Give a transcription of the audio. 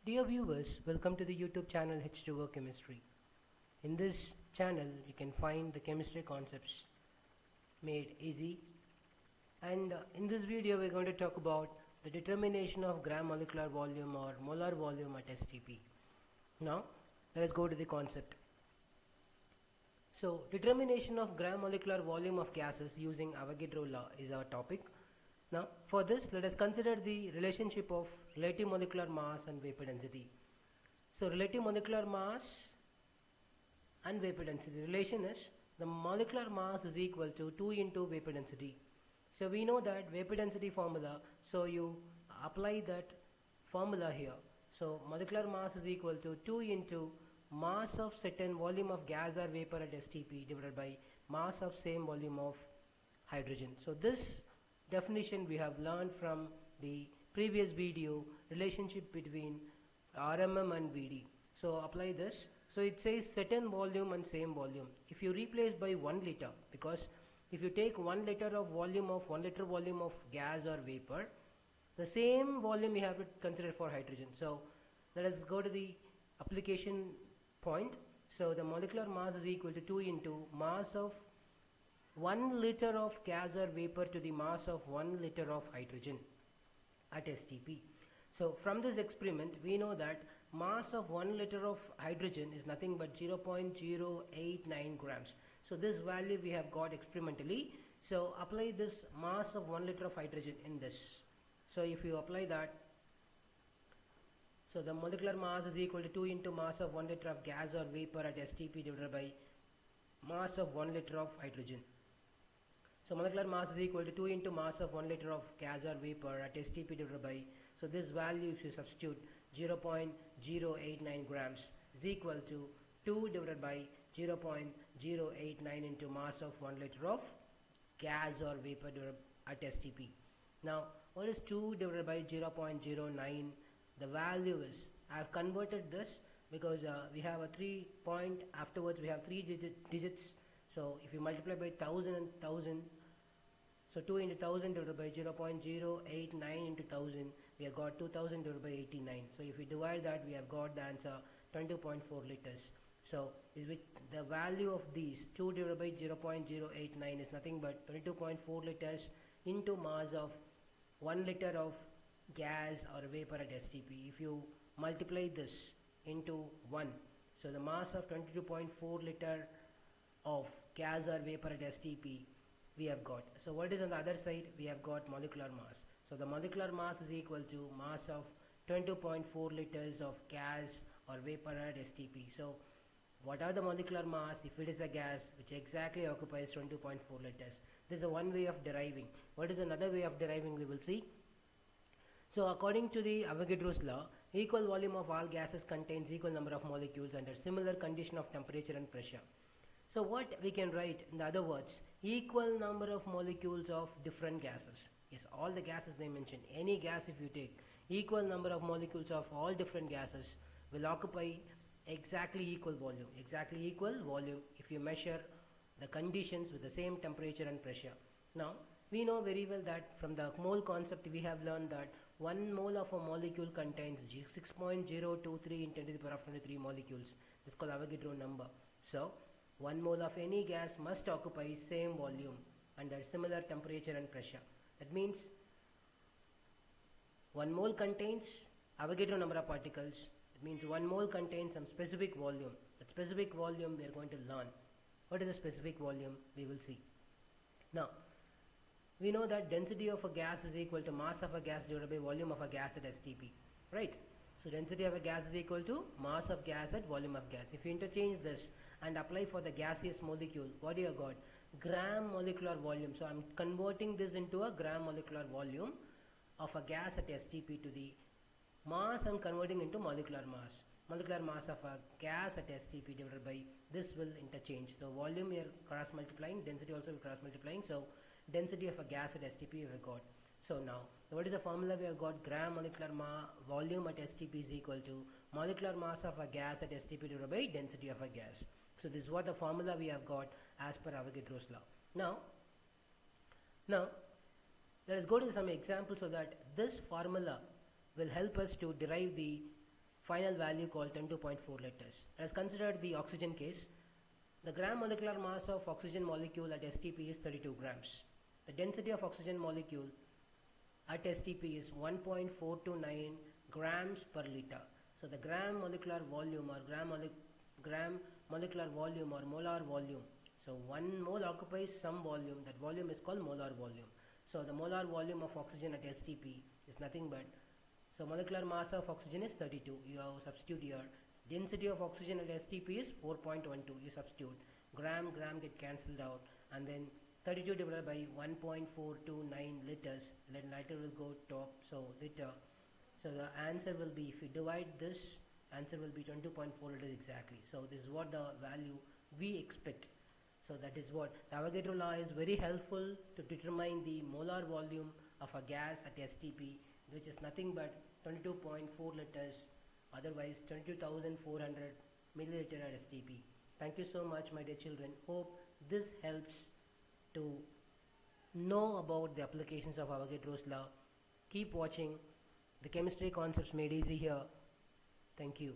Dear viewers, welcome to the YouTube channel H2O Chemistry. In this channel, you can find the chemistry concepts made easy. And in this video, we're going to talk about the determination of gram molecular volume or molar volume at STP. Now, let us go to the concept. So, determination of gram molecular volume of gases using Avogadro law is our topic. Now, for this, let us consider the relationship of relative molecular mass and vapor density. So, relative molecular mass and vapor density relation is the molecular mass is equal to 2 into vapor density. So, we know that vapor density formula, so you apply that formula here. So, molecular mass is equal to 2 into mass of certain volume of gas or vapor at STP divided by mass of same volume of hydrogen. So, this definition we have learned from the previous video, relationship between RMM and VD. So apply this. So it says certain volume and same volume. If you replace by 1 liter, because if you take 1 liter of volume of 1 liter volume of gas or vapor, the same volume you have to consider for hydrogen. So let us go to the application point. So the molecular mass is equal to 2 into mass of 1 liter of gas or vapor to the mass of 1 liter of hydrogen at STP. So from this experiment, we know that mass of 1 liter of hydrogen is nothing but 0.089 grams. So this value we have got experimentally. So apply this mass of 1 liter of hydrogen in this. So if you apply that, so the molecular mass is equal to 2 into mass of 1 liter of gas or vapor at STP divided by mass of 1 liter of hydrogen. So molecular mass is equal to 2 into mass of 1 liter of gas or vapor at STP divided by, so this value if you substitute 0.089 grams is equal to 2 divided by 0.089 into mass of 1 liter of gas or vapor at STP. Now what is 2 divided by 0.09? The value is, I have converted this because we have a 3 point, afterwards we have 3 digits. So if you multiply by 1000 and 1000, so 2 into 1000 divided by 0.089 into 1000, we have got 2000 divided by 89. So if we divide that, we have got the answer 22.4 liters. So the value of these 2 divided by 0.089 is nothing but 22.4 liters into mass of 1 liter of gas or vapor at STP. If you multiply this into 1, so the mass of 22.4 liter of gas or vapor at STP we have got. So what is on the other side? We have got molecular mass. So the molecular mass is equal to mass of 22.4 liters of gas or vapor at STP. So what are the molecular mass if it is a gas which exactly occupies 22.4 liters? This is one way of deriving. What is another way of deriving, we will see. So according to the Avogadro's law, equal volume of all gases contains equal number of molecules under similar condition of temperature and pressure. So what we can write, in other words, equal number of molecules of different gases. Yes, all the gases they mentioned, any gas if you take, equal number of molecules of all different gases will occupy exactly equal volume. Exactly equal volume if you measure the conditions with the same temperature and pressure. Now, we know very well that from the mole concept we have learned that 1 mole of a molecule contains 6.023 in 10 to the power of 23 molecules. This is called Avogadro number. So 1 mole of any gas must occupy same volume under similar temperature and pressure. That means 1 mole contains Avogadro number of particles. It means 1 mole contains some specific volume. That specific volume we are going to learn. What is the specific volume? We will see. Now, we know that density of a gas is equal to mass of a gas divided by volume of a gas at STP. Right? So density of a gas is equal to mass of gas at volume of gas. If you interchange this and apply for the gaseous molecule, what do you got? Gram molecular volume. So I am converting this into a gram molecular volume of a gas at STP to the mass I am converting into molecular mass. Molecular mass of a gas at STP divided by this will interchange. So volume we are cross multiplying, density also we cross multiplying. So density of a gas at STP we have got. So now, what is the formula we have got? Gram molecular volume at STP is equal to molecular mass of a gas at STP divided by density of a gas. So this is what the formula we have got as per Avogadro's law. Now let us go to some examples so that this formula will help us to derive the final value called 22.4 liters. As considered the oxygen case, the gram molecular mass of oxygen molecule at STP is 32 grams. The density of oxygen molecule at STP is 1.429 grams per liter. So the gram molecular volume or gram molecular volume or molar volume. So 1 mole occupies some volume. That volume is called molar volume. So the molar volume of oxygen at STP is nothing but, so molecular mass of oxygen is 32. You have substitute here. Density of oxygen at STP is 4.12. You substitute. Gram get cancelled out, and then 32 divided by 1.429 liters. Liter will go top, so liter. So the answer will be, if you divide this, answer will be 22.4 liters exactly. So this is what the value we expect. So that is what the Avogadro law is very helpful to determine the molar volume of a gas at STP, which is nothing but 22.4 liters, otherwise 22,400 milliliter at STP. Thank you so much, my dear children. Hope this helps to know about the applications of Avogadro's law. Keep watching the chemistry concepts made easy here. Thank you.